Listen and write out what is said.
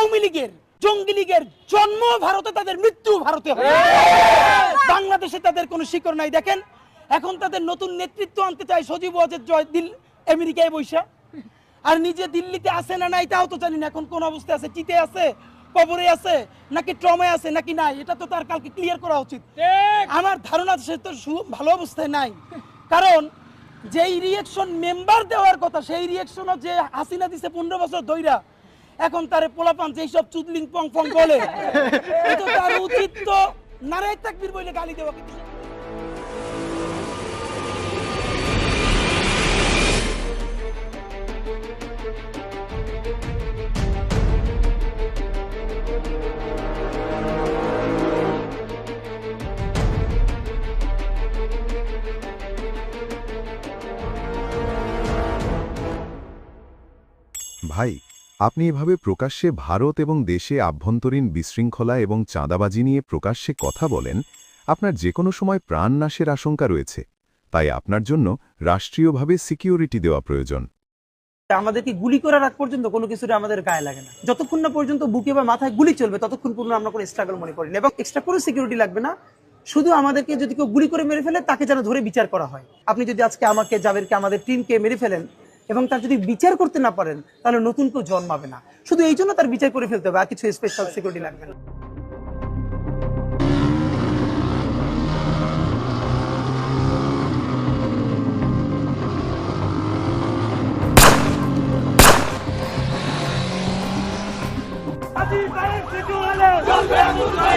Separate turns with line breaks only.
আওয়ামী লীগের জঙ্গি লীগের জন্ম ভারতে, তাদের মৃত্যু ভারতে হবে। বাংলাদেশে তাদের কোনো শিকড় নাই। দেখেন এখন তাদের নতুন নেতৃত্ব আনতে চায় সজীব ওয়াজেদ জয় আমেরিকায় বৈশা, আর নিজে দিল্লিতে আছে না নাই তাও তো জানি না। এখন কোন অবস্থায় আছে, চিতে আছে, কবরে আছে, নাকি ট্রমায় আছে নাকি নাই, এটা তো তার কালকে ক্লিয়ার করা উচিত। আমার ধারণা সে তো ভালো অবস্থায় নাই, কারণ যেই রিয়েকশন মেম্বার দেওয়ার কথা সেই রিয়েকশনও যে হাসিনা দিছে 15 বছর ধইরা, এখন তারে পোলাপান যেই সব চুদলিং পং পং বলে, এটা তার উচিত তো নারায়ে তাকবীর বলে গালি দেওয়া।
ভাই, আপনি এভাবে প্রকাশ্যে ভারত এবং দেশে আভ্যন্তরীণ বিশৃঙ্খলা এবং চাঁদাবাজি নিয়ে প্রকাশ্যে কথা বলেন, আপনার যে কোনো সময় প্রাণ নাশের আশঙ্কা রয়েছে। তাই আপনার জন্য রাষ্ট্রীয়ভাবে সিকিউরিটি দেওয়া প্রয়োজন।
আমাদেরকে গুলি করার আগ পর্যন্ত কোনো কিছুটা আমাদের গায়ে লাগে না। যতক্ষণ না পর্যন্ত বুকে বা মাথায় গুলি চলবে ততক্ষণ পর্যন্ত আমরা কোনো স্ট্রাগল মনে করি না, এবং এক্সট্রা কোনো সিকিউরিটি লাগবে না। শুধু আমাদেরকে যদি কেউ গুলি করে মেরে ফেলে তাকে যেন ধরে বিচার করা হয়। আপনি যদি আজকে আমাকে, জাবেরকে, আমাদের টিমকে মেরে ফেলেন এবং তার যদি বিচার করতে না পারেন, তাহলে নতুন কেউ জন্মাবে না। শুধু এই জন্য তার বিচার করে ফেলতে হবে, আর কিছু স্পেশাল সিকিউরিটি লাগবে না। চলবে